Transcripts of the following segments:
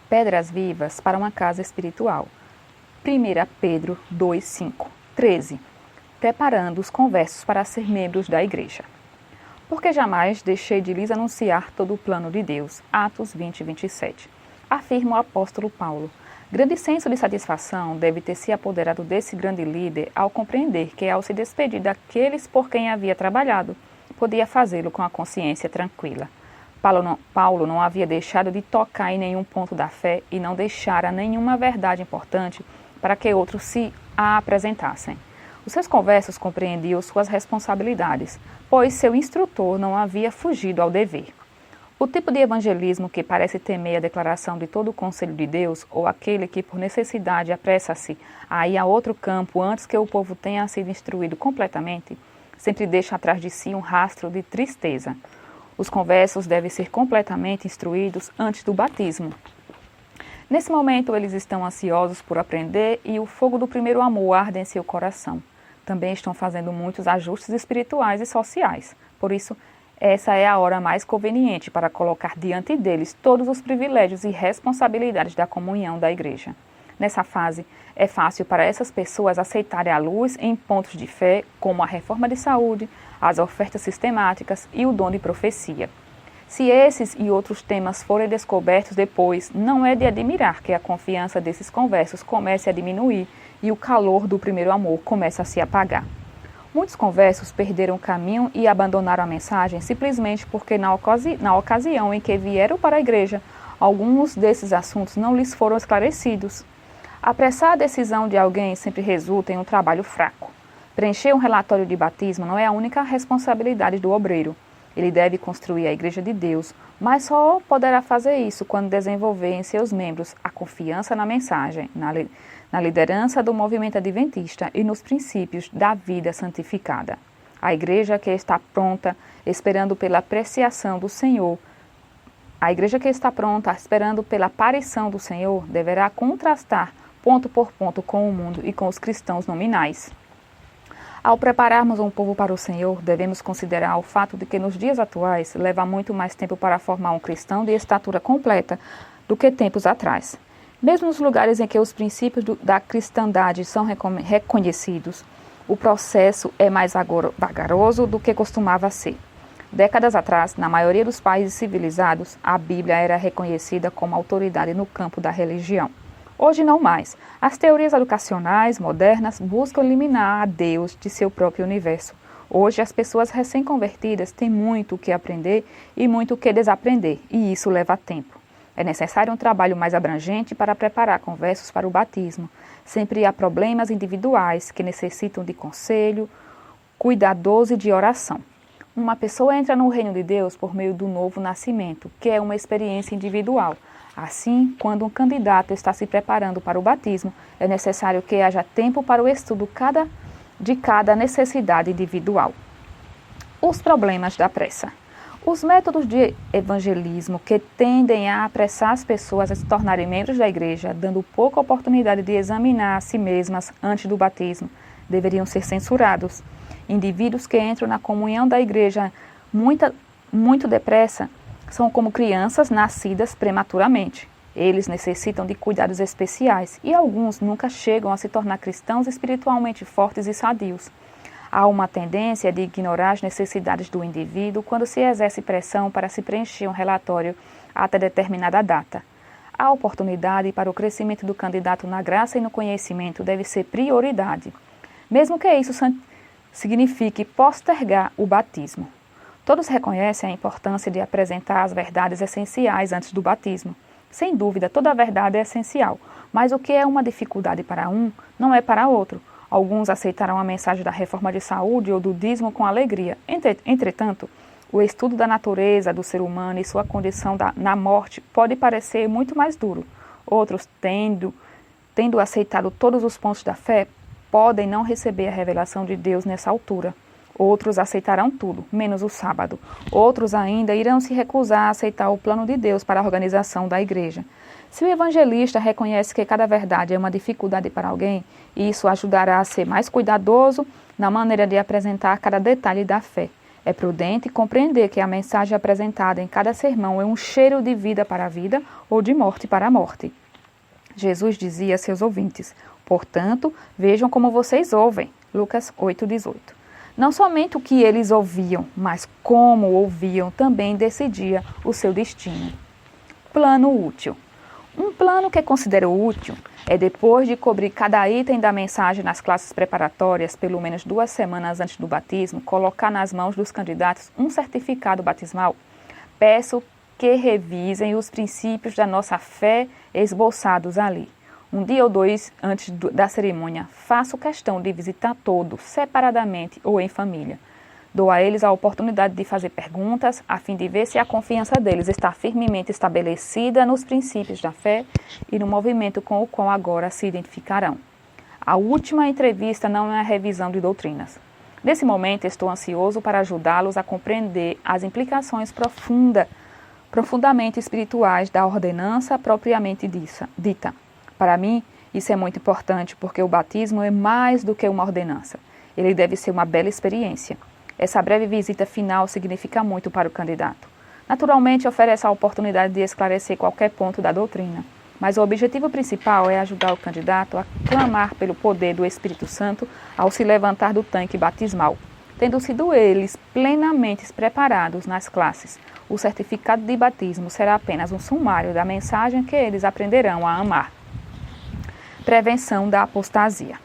Pedras vivas para uma casa espiritual. 1 Pedro 2:5, 13. Preparando os conversos para ser membros da igreja. Porque jamais deixei de lhes anunciar todo o plano de Deus. Atos 20:27. Afirma o apóstolo Paulo. Grande senso de satisfação deve ter se apoderado desse grande líder ao compreender que, ao se despedir daqueles por quem havia trabalhado, podia fazê-lo com a consciência tranquila. Paulo não havia deixado de tocar em nenhum ponto da fé e não deixara nenhuma verdade importante para que outros se a apresentassem. Os seus conversos compreendiam suas responsabilidades, pois seu instrutor não havia fugido ao dever. O tipo de evangelismo que parece temer a declaração de todo o conselho de Deus, ou aquele que por necessidade apressa-se a ir a outro campo antes que o povo tenha sido instruído completamente, sempre deixa atrás de si um rastro de tristeza. Os conversos devem ser completamente instruídos antes do batismo. Nesse momento, eles estão ansiosos por aprender e o fogo do primeiro amor arde em seu coração. Também estão fazendo muitos ajustes espirituais e sociais. Por isso, essa é a hora mais conveniente para colocar diante deles todos os privilégios e responsabilidades da comunhão da igreja. Nessa fase, é fácil para essas pessoas aceitarem a luz em pontos de fé, como a reforma de saúde, as ofertas sistemáticas e o dom de profecia. Se esses e outros temas forem descobertos depois, não é de admirar que a confiança desses conversos comece a diminuir e o calor do primeiro amor comece a se apagar. Muitos conversos perderam o caminho e abandonaram a mensagem simplesmente porque na ocasião em que vieram para a igreja, alguns desses assuntos não lhes foram esclarecidos. Apressar a decisão de alguém sempre resulta em um trabalho fraco. Preencher um relatório de batismo não é a única responsabilidade do obreiro. Ele deve construir a igreja de Deus, mas só poderá fazer isso quando desenvolver em seus membros a confiança na mensagem, na liderança do movimento adventista e nos princípios da vida santificada. A igreja que está pronta, esperando pela apreciação do Senhor, a igreja que está pronta, esperando pela aparição do Senhor, deverá contrastar ponto por ponto com o mundo e com os cristãos nominais. Ao prepararmos um povo para o Senhor, devemos considerar o fato de que nos dias atuais leva muito mais tempo para formar um cristão de estatura completa do que tempos atrás. Mesmo nos lugares em que os princípios da cristandade são reconhecidos, o processo é mais vagaroso do que costumava ser. Décadas atrás, na maioria dos países civilizados, a Bíblia era reconhecida como autoridade no campo da religião. Hoje não mais. As teorias educacionais modernas buscam eliminar a Deus de seu próprio universo. Hoje as pessoas recém-convertidas têm muito o que aprender e muito o que desaprender, e isso leva tempo. É necessário um trabalho mais abrangente para preparar conversos para o batismo. Sempre há problemas individuais que necessitam de conselho cuidadoso e de oração. Uma pessoa entra no reino de Deus por meio do novo nascimento, que é uma experiência individual. Assim, quando um candidato está se preparando para o batismo, é necessário que haja tempo para o estudo de cada necessidade individual. Os problemas da pressa. Os métodos de evangelismo que tendem a apressar as pessoas a se tornarem membros da igreja, dando pouca oportunidade de examinar a si mesmas antes do batismo, deveriam ser censurados. Indivíduos que entram na comunhão da igreja muito depressa são como crianças nascidas prematuramente. Eles necessitam de cuidados especiais e alguns nunca chegam a se tornar cristãos espiritualmente fortes e sadios. Há uma tendência de ignorar as necessidades do indivíduo quando se exerce pressão para se preencher um relatório até determinada data. A oportunidade para o crescimento do candidato na graça e no conhecimento deve ser prioridade, mesmo que isso signifique postergar o batismo. Todos reconhecem a importância de apresentar as verdades essenciais antes do batismo. Sem dúvida, toda a verdade é essencial, mas o que é uma dificuldade para um, não é para outro. Alguns aceitarão a mensagem da reforma de saúde ou do dízimo com alegria. Entretanto, o estudo da natureza do ser humano e sua condição na morte pode parecer muito mais duro. Outros, tendo aceitado todos os pontos da fé, podem não receber a revelação de Deus nessa altura. Outros aceitarão tudo, menos o sábado. Outros ainda irão se recusar a aceitar o plano de Deus para a organização da igreja. Se o evangelista reconhece que cada verdade é uma dificuldade para alguém, isso ajudará a ser mais cuidadoso na maneira de apresentar cada detalhe da fé. É prudente compreender que a mensagem apresentada em cada sermão é um cheiro de vida para a vida ou de morte para a morte. Jesus dizia a seus ouvintes: portanto, vejam como vocês ouvem. Lucas 8,18. Não somente o que eles ouviam, mas como ouviam também decidia o seu destino. Plano útil. Um plano que considero útil é, depois de cobrir cada item da mensagem nas classes preparatórias, pelo menos 2 semanas antes do batismo, colocar nas mãos dos candidatos um certificado batismal. Peço que revisem os princípios da nossa fé esboçados ali. Um dia ou 2 antes da cerimônia, faço questão de visitar todos, separadamente ou em família. Dou a eles a oportunidade de fazer perguntas, a fim de ver se a confiança deles está firmemente estabelecida nos princípios da fé e no movimento com o qual agora se identificarão. A última entrevista não é a revisão de doutrinas. Nesse momento, estou ansioso para ajudá-los a compreender as implicações profundamente espirituais da ordenança propriamente dita. Para mim, isso é muito importante porque o batismo é mais do que uma ordenança. Ele deve ser uma bela experiência. Essa breve visita final significa muito para o candidato. Naturalmente, oferece a oportunidade de esclarecer qualquer ponto da doutrina, mas o objetivo principal é ajudar o candidato a clamar pelo poder do Espírito Santo ao se levantar do tanque batismal. Tendo sido eles plenamente preparados nas classes, o certificado de batismo será apenas um sumário da mensagem que eles aprenderão a amar. Prevenção da apostasia.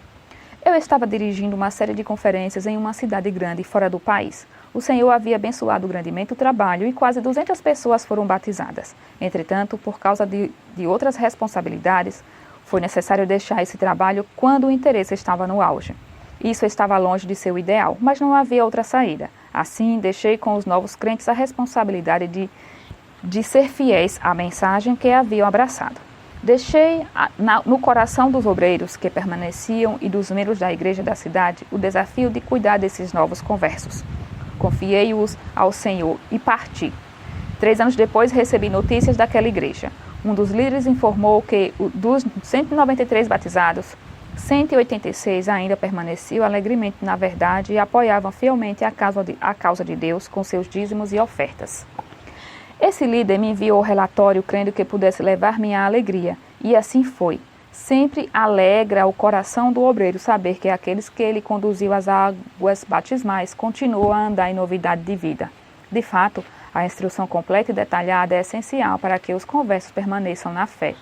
Eu estava dirigindo uma série de conferências em uma cidade grande fora do país. O Senhor havia abençoado grandemente o trabalho e quase 200 pessoas foram batizadas. Entretanto, por causa de outras responsabilidades, foi necessário deixar esse trabalho quando o interesse estava no auge. Isso estava longe de ser o ideal, mas não havia outra saída. Assim, deixei com os novos crentes a responsabilidade de ser fiéis à mensagem que haviam abraçado. Deixei no coração dos obreiros que permaneciam e dos membros da igreja da cidade o desafio de cuidar desses novos conversos. Confiei-os ao Senhor e parti. 3 anos depois recebi notícias daquela igreja. Um dos líderes informou que dos 193 batizados, 186 ainda permaneciam alegremente na verdade e apoiavam fielmente a causa de Deus com seus dízimos e ofertas. Esse líder me enviou o relatório crendo que pudesse levar minha alegria, e assim foi. Sempre alegra o coração do obreiro saber que aqueles que ele conduziu às águas batismais continuam a andar em novidade de vida. De fato, a instrução completa e detalhada é essencial para que os conversos permaneçam na fé.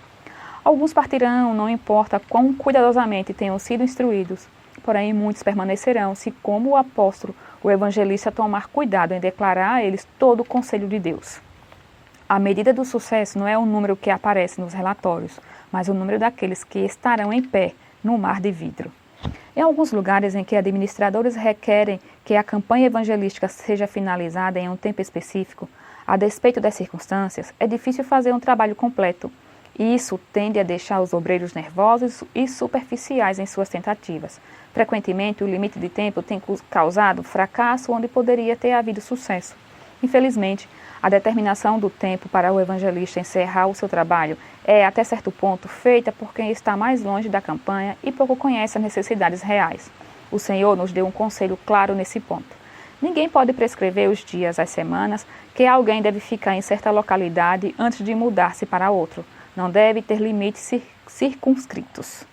Alguns partirão, não importa quão cuidadosamente tenham sido instruídos, porém muitos permanecerão se, como o apóstolo, o evangelista tomar cuidado em declarar a eles todo o conselho de Deus. A medida do sucesso não é o número que aparece nos relatórios, mas o número daqueles que estarão em pé no mar de vidro. Em alguns lugares em que administradores requerem que a campanha evangelística seja finalizada em um tempo específico, a despeito das circunstâncias, é difícil fazer um trabalho completo. E isso tende a deixar os obreiros nervosos e superficiais em suas tentativas. Frequentemente, o limite de tempo tem causado fracasso onde poderia ter havido sucesso. Infelizmente, a determinação do tempo para o evangelista encerrar o seu trabalho é, até certo ponto, feita por quem está mais longe da campanha e pouco conhece as necessidades reais. O Senhor nos deu um conselho claro nesse ponto. Ninguém pode prescrever os dias, as semanas, que alguém deve ficar em certa localidade antes de mudar-se para outro. Não deve ter limites circunscritos.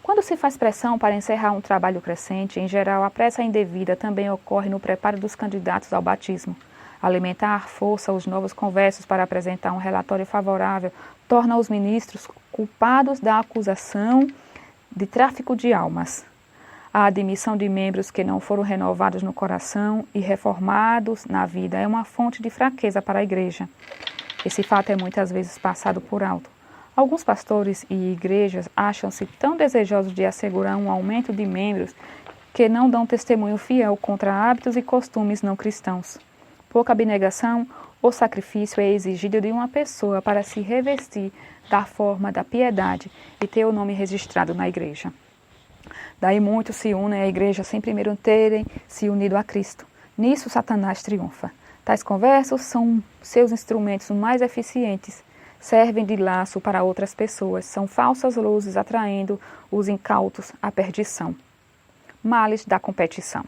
Quando se faz pressão para encerrar um trabalho crescente, em geral, a pressa indevida também ocorre no preparo dos candidatos ao batismo. Alimentar à força os novos conversos para apresentar um relatório favorável torna os ministros culpados da acusação de tráfico de almas. A admissão de membros que não foram renovados no coração e reformados na vida é uma fonte de fraqueza para a igreja. Esse fato é muitas vezes passado por alto. Alguns pastores e igrejas acham-se tão desejosos de assegurar um aumento de membros que não dão testemunho fiel contra hábitos e costumes não cristãos. Pouca abnegação ou sacrifício é exigido de uma pessoa para se revestir da forma da piedade e ter o nome registrado na igreja. Daí muitos se unem à igreja sem primeiro terem se unido a Cristo. Nisso Satanás triunfa. Tais conversos são seus instrumentos mais eficientes. Servem de laço para outras pessoas. São falsas luzes atraindo os incautos à perdição. Males da competição.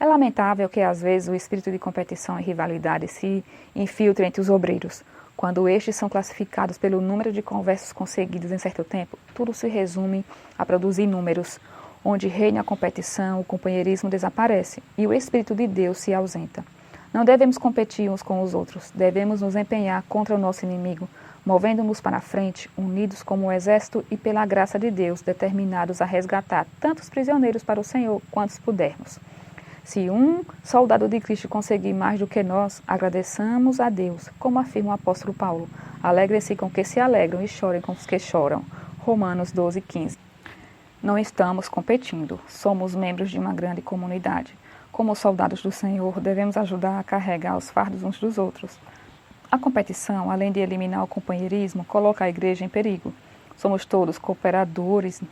É lamentável que, às vezes, o espírito de competição e rivalidade se infiltre entre os obreiros. Quando estes são classificados pelo número de conversos conseguidos em certo tempo, tudo se resume a produzir números. Onde reina a competição, o companheirismo desaparece e o Espírito de Deus se ausenta. Não devemos competir uns com os outros, devemos nos empenhar contra o nosso inimigo, movendo-nos para a frente, unidos como um exército e pela graça de Deus, determinados a resgatar tantos prisioneiros para o Senhor quantos pudermos. Se um soldado de Cristo conseguir mais do que nós, agradeçamos a Deus, como afirma o apóstolo Paulo. Alegrem-se com os que se alegram e chorem com os que choram. Romanos 12:15. Não estamos competindo, somos membros de uma grande comunidade. Como soldados do Senhor, devemos ajudar a carregar os fardos uns dos outros. A competição, além de eliminar o companheirismo, coloca a igreja em perigo. Somos todos cooperadores.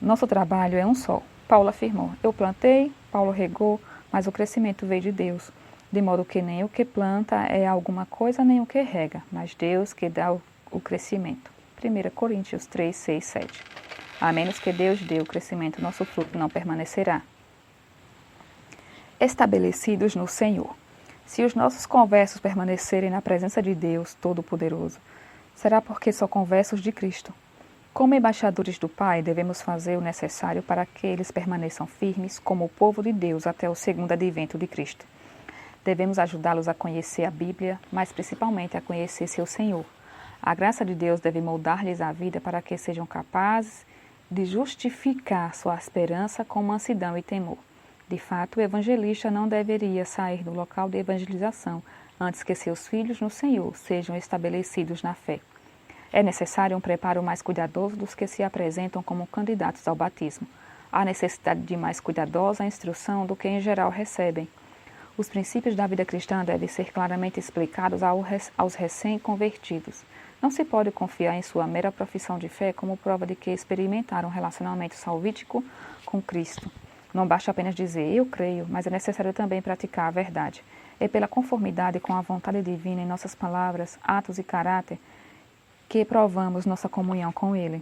Nosso trabalho é um só. Paulo afirmou: eu plantei, Paulo regou, mas o crescimento veio de Deus. De modo que nem o que planta é alguma coisa, nem o que rega, mas Deus que dá o crescimento. 1 Coríntios 3, 6, 7. A menos que Deus dê o crescimento, nosso fruto não permanecerá. Estabelecidos no Senhor. Se os nossos conversos permanecerem na presença de Deus Todo-Poderoso, será porque são conversos de Cristo. Como embaixadores do Pai, devemos fazer o necessário para que eles permaneçam firmes como o povo de Deus até o segundo advento de Cristo. Devemos ajudá-los a conhecer a Bíblia, mas principalmente a conhecer seu Senhor. A graça de Deus deve moldar-lhes a vida para que sejam capazes de justificar sua esperança com mansidão e temor. De fato, o evangelista não deveria sair do local de evangelização antes que seus filhos no Senhor sejam estabelecidos na fé. É necessário um preparo mais cuidadoso dos que se apresentam como candidatos ao batismo. Há necessidade de mais cuidadosa instrução do que em geral recebem. Os princípios da vida cristã devem ser claramente explicados aos recém-convertidos. Não se pode confiar em sua mera profissão de fé como prova de que experimentaram um relacionamento salvífico com Cristo. Não basta apenas dizer, eu creio, mas é necessário também praticar a verdade. É pela conformidade com a vontade divina em nossas palavras, atos e caráter que provamos nossa comunhão com Ele.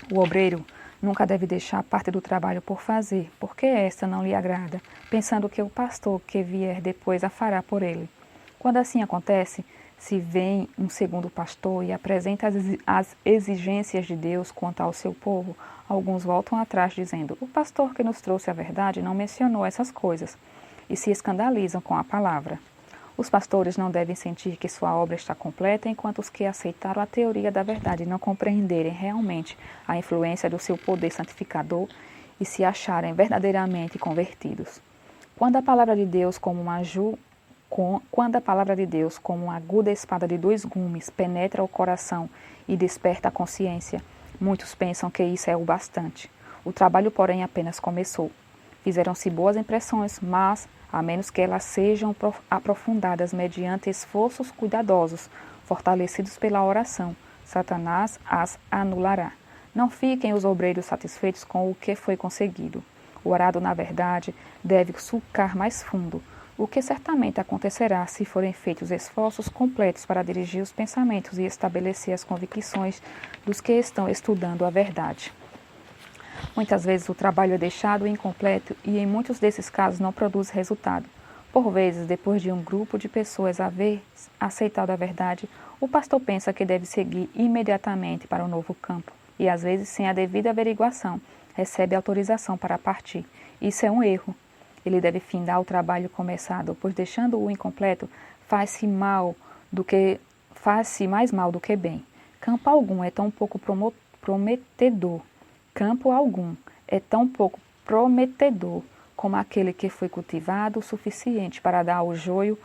O obreiro nunca deve deixar parte do trabalho por fazer, porque esta não lhe agrada, pensando que o pastor que vier depois a fará por ele. Quando assim acontece, se vem um segundo pastor e apresenta as exigências de Deus quanto ao seu povo, alguns voltam atrás dizendo, o pastor que nos trouxe a verdade não mencionou essas coisas, e se escandalizam com a palavra. Os pastores não devem sentir que sua obra está completa, enquanto os que aceitaram a teoria da verdade não compreenderem realmente a influência do seu poder santificador e se acharem verdadeiramente convertidos. Quando a palavra de Deus, como uma aguda espada de 2 gumes, penetra o coração e desperta a consciência, muitos pensam que isso é o bastante. O trabalho, porém, apenas começou. Fizeram-se boas impressões, mas, a menos que elas sejam aprofundadas mediante esforços cuidadosos, fortalecidos pela oração, Satanás as anulará. Não fiquem os obreiros satisfeitos com o que foi conseguido. O arado, na verdade, deve sulcar mais fundo, o que certamente acontecerá se forem feitos esforços completos para dirigir os pensamentos e estabelecer as convicções dos que estão estudando a verdade. Muitas vezes o trabalho é deixado incompleto e em muitos desses casos não produz resultado. Por vezes, depois de um grupo de pessoas haver aceitado a verdade, o pastor pensa que deve seguir imediatamente para o novo campo e, às vezes, sem a devida averiguação, recebe autorização para partir. Isso é um erro. Ele deve findar o trabalho começado, pois deixando-o incompleto faz-se mais mal do que bem. Campo algum é tão pouco prometedor como aquele que foi cultivado o suficiente para dar ao joio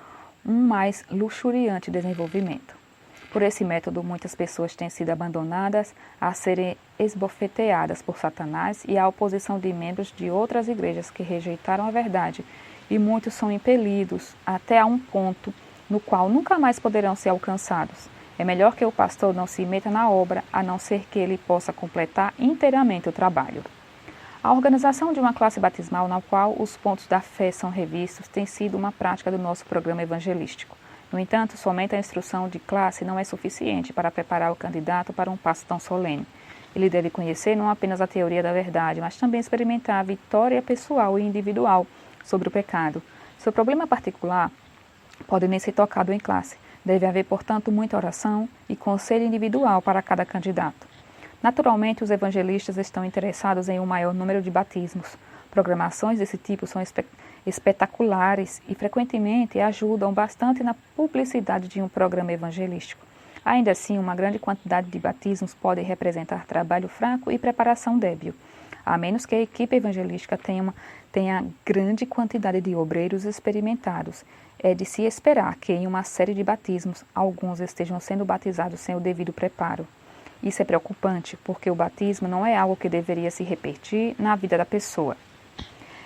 um mais luxuriante desenvolvimento. Por esse método, muitas pessoas têm sido abandonadas a serem esbofeteadas por Satanás e a oposição de membros de outras igrejas que rejeitaram a verdade, e muitos são impelidos até a um ponto no qual nunca mais poderão ser alcançados. É melhor que o pastor não se meta na obra, a não ser que ele possa completar inteiramente o trabalho. A organização de uma classe batismal na qual os pontos da fé são revistos tem sido uma prática do nosso programa evangelístico. No entanto, somente a instrução de classe não é suficiente para preparar o candidato para um passo tão solene. Ele deve conhecer não apenas a teoria da verdade, mas também experimentar a vitória pessoal e individual sobre o pecado. Seu problema particular pode nem ser tocado em classe. Deve haver, portanto, muita oração e conselho individual para cada candidato. Naturalmente, os evangelistas estão interessados em um maior número de batismos. Programações desse tipo são espetaculares e frequentemente ajudam bastante na publicidade de um programa evangelístico. Ainda assim, uma grande quantidade de batismos pode representar trabalho fraco e preparação débil, a menos que a equipe evangelística tenha grande quantidade de obreiros experimentados. É de se esperar que em uma série de batismos, alguns estejam sendo batizados sem o devido preparo. Isso é preocupante, porque o batismo não é algo que deveria se repetir na vida da pessoa,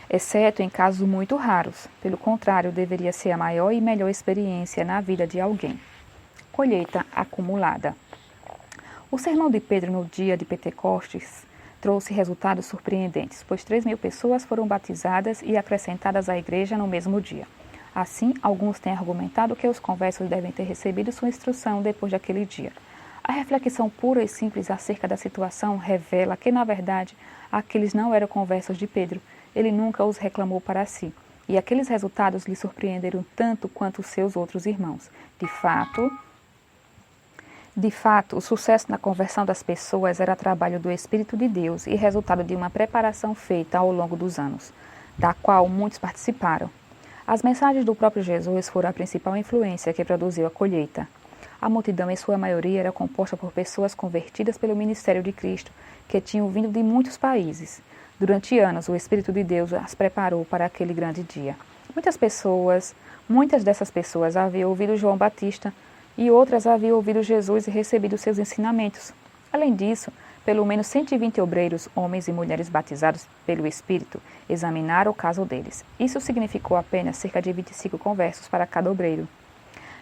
exceto em casos muito raros. Pelo contrário, deveria ser a maior e melhor experiência na vida de alguém. Colheita acumulada. O sermão de Pedro no dia de Pentecostes trouxe resultados surpreendentes, pois 3.000 pessoas foram batizadas e acrescentadas à igreja no mesmo dia. Assim, alguns têm argumentado que os conversos devem ter recebido sua instrução depois daquele dia. A reflexão pura e simples acerca da situação revela que, na verdade, aqueles não eram conversos de Pedro. Ele nunca os reclamou para si, e aqueles resultados lhe surpreenderam tanto quanto os seus outros irmãos. De fato, o sucesso na conversão das pessoas era trabalho do Espírito de Deus e resultado de uma preparação feita ao longo dos anos, da qual muitos participaram. As mensagens do próprio Jesus foram a principal influência que produziu a colheita. A multidão, em sua maioria, era composta por pessoas convertidas pelo ministério de Cristo, que tinham vindo de muitos países. Durante anos, o Espírito de Deus as preparou para aquele grande dia. Muitas dessas pessoas haviam ouvido João Batista, e outras haviam ouvido Jesus e recebido seus ensinamentos. Além disso, pelo menos 120 obreiros, homens e mulheres batizados pelo Espírito, examinaram o caso deles. Isso significou apenas cerca de 25 conversos para cada obreiro.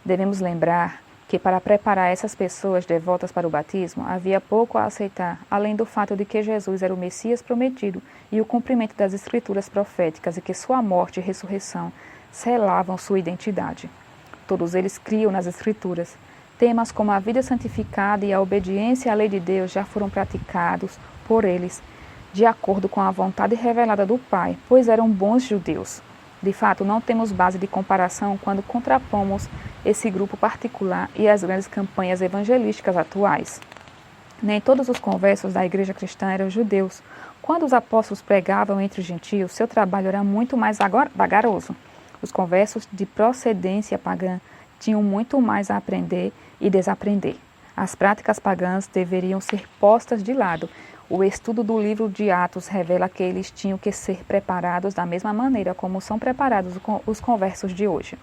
Devemos lembrar que para preparar essas pessoas devotas para o batismo, havia pouco a aceitar, além do fato de que Jesus era o Messias prometido e o cumprimento das Escrituras proféticas e que sua morte e ressurreição selavam sua identidade. Todos eles criam nas Escrituras. Temas como a vida santificada e a obediência à lei de Deus já foram praticados por eles, de acordo com a vontade revelada do Pai, pois eram bons judeus. De fato, não temos base de comparação quando contrapomos esse grupo particular e as grandes campanhas evangelísticas atuais. Nem todos os conversos da igreja cristã eram judeus. Quando os apóstolos pregavam entre os gentios, seu trabalho era muito mais vagaroso. Os conversos de procedência pagã tinham muito mais a aprender e desaprender. As práticas pagãs deveriam ser postas de lado. O estudo do livro de Atos revela que eles tinham que ser preparados da mesma maneira como são preparados os conversos de hoje.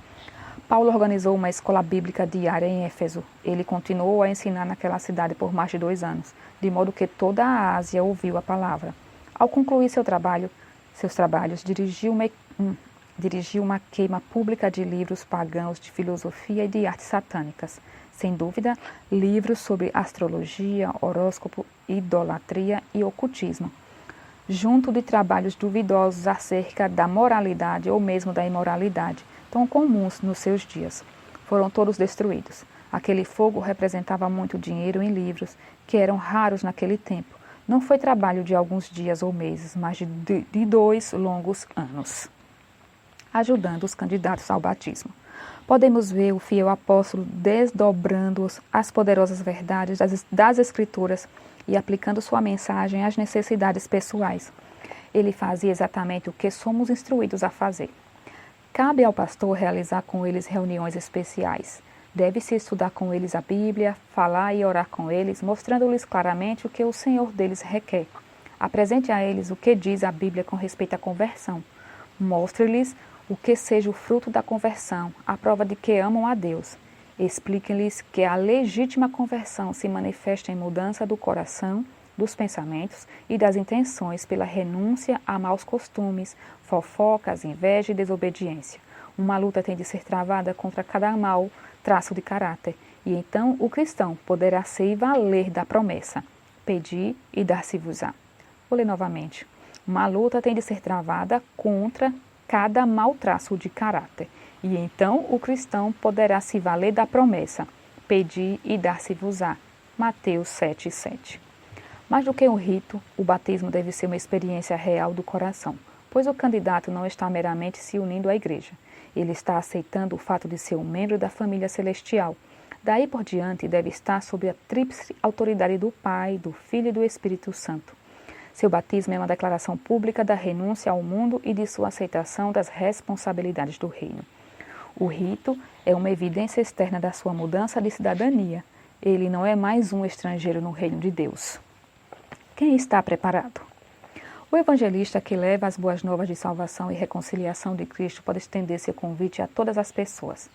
Paulo organizou uma escola bíblica diária em Éfeso. Ele continuou a ensinar naquela cidade por mais de 2 anos, de modo que toda a Ásia ouviu a palavra. Ao concluir seus trabalhos, dirigiu uma queima pública de livros pagãos de filosofia e de artes satânicas. Sem dúvida, livros sobre astrologia, horóscopo, idolatria e ocultismo, junto de trabalhos duvidosos acerca da moralidade ou mesmo da imoralidade, tão comuns nos seus dias. Foram todos destruídos. Aquele fogo representava muito dinheiro em livros, que eram raros naquele tempo. Não foi trabalho de alguns dias ou meses, mas de 2 longos anos, ajudando os candidatos ao batismo. Podemos ver o fiel apóstolo desdobrando as poderosas verdades das Escrituras e aplicando sua mensagem às necessidades pessoais. Ele fazia exatamente o que somos instruídos a fazer. Cabe ao pastor realizar com eles reuniões especiais. Deve-se estudar com eles a Bíblia, falar e orar com eles, mostrando-lhes claramente o que o Senhor deles requer. Apresente a eles o que diz a Bíblia com respeito à conversão. Mostre-lhes o que seja o fruto da conversão, a prova de que amam a Deus. Explique-lhes que a legítima conversão se manifesta em mudança do coração, dos pensamentos e das intenções pela renúncia a maus costumes, fofocas, inveja e desobediência. Uma luta tem de ser travada contra cada mau traço de caráter, e então o cristão poderá se valer da promessa: pedi e dar-se-vos-á. Vou ler novamente. Uma luta tem de ser travada contra cada mau traço de caráter, e então o cristão poderá se valer da promessa: pedi e dar-se-vos-á. Mateus 7:7. Mais do que um rito, o batismo deve ser uma experiência real do coração, pois o candidato não está meramente se unindo à igreja. Ele está aceitando o fato de ser um membro da família celestial. Daí por diante, deve estar sob a tríplice autoridade do Pai, do Filho e do Espírito Santo. Seu batismo é uma declaração pública da renúncia ao mundo e de sua aceitação das responsabilidades do reino. O rito é uma evidência externa da sua mudança de cidadania. Ele não é mais um estrangeiro no reino de Deus. Quem está preparado? O evangelista que leva as boas novas de salvação e reconciliação de Cristo pode estender seu convite a todas as pessoas.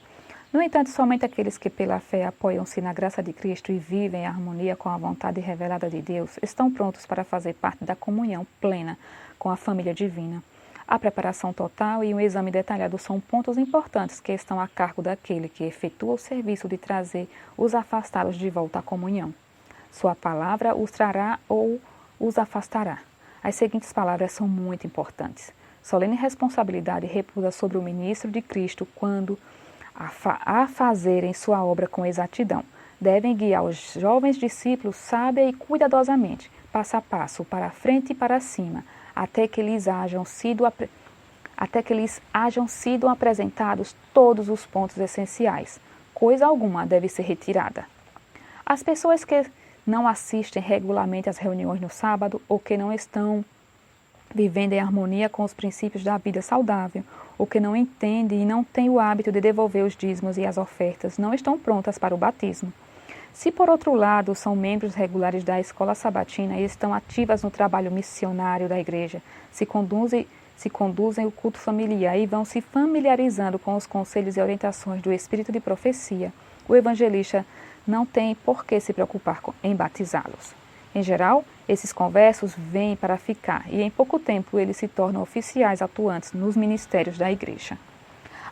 No entanto, somente aqueles que pela fé apoiam-se na graça de Cristo e vivem em harmonia com a vontade revelada de Deus estão prontos para fazer parte da comunhão plena com a família divina. A preparação total e um exame detalhado são pontos importantes que estão a cargo daquele que efetua o serviço de trazer os afastados de volta à comunhão. Sua palavra os trará ou os afastará. As seguintes palavras são muito importantes. Solene responsabilidade repousa sobre o ministro de Cristo quando a fazerem sua obra com exatidão. Devem guiar os jovens discípulos sábia e cuidadosamente, passo a passo, para a frente e para cima, até que lhes hajam sido apresentados todos os pontos essenciais. Coisa alguma deve ser retirada. As pessoas que não assistem regularmente às reuniões no sábado ou que não estão vivendo em harmonia com os princípios da vida saudável, ou que não entendem e não têm o hábito de devolver os dízimos e as ofertas, não estão prontas para o batismo. Se, por outro lado, são membros regulares da escola sabatina e estão ativas no trabalho missionário da igreja, se conduzem o culto familiar e vão se familiarizando com os conselhos e orientações do espírito de profecia, o evangelista não tem por que se preocupar em batizá-los. Em geral, esses conversos vêm para ficar e em pouco tempo eles se tornam oficiais atuantes nos ministérios da igreja.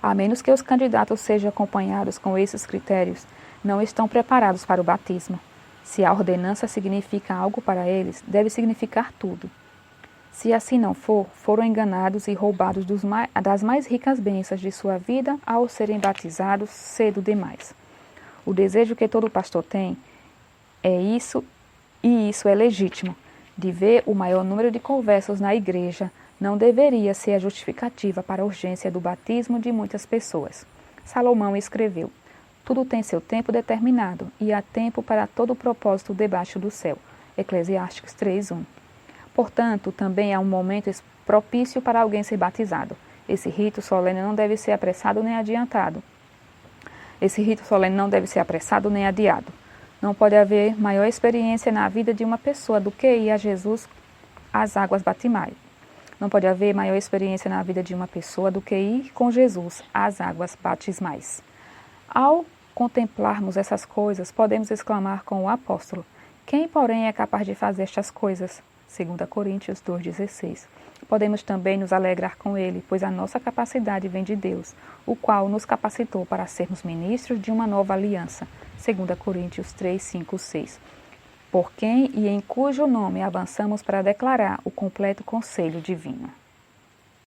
A menos que os candidatos sejam acompanhados com esses critérios, não estão preparados para o batismo. Se a ordenança significa algo para eles, deve significar tudo. Se assim não for, foram enganados e roubados das mais ricas bênçãos de sua vida ao serem batizados cedo demais. O desejo que todo pastor tem é isso, e isso é legítimo, de ver o maior número de conversos na igreja não deveria ser a justificativa para a urgência do batismo de muitas pessoas. Salomão escreveu: tudo tem seu tempo determinado e há tempo para todo o propósito debaixo do céu. Eclesiastes 3:1. Portanto, também há um momento propício para alguém ser batizado. Esse rito solene não deve ser apressado nem adiantado. Não pode haver maior experiência na vida de uma pessoa do que ir a Jesus às águas batimais. Não pode haver maior experiência na vida de uma pessoa do que ir com Jesus às águas batismais. Ao contemplarmos essas coisas, podemos exclamar com o apóstolo: quem, porém, é capaz de fazer estas coisas? 2 Coríntios 2,16. Podemos também nos alegrar com ele, pois a nossa capacidade vem de Deus, o qual nos capacitou para sermos ministros de uma nova aliança. 2 Coríntios 3, 5, 6. Por quem e em cujo nome avançamos para declarar o completo conselho divino.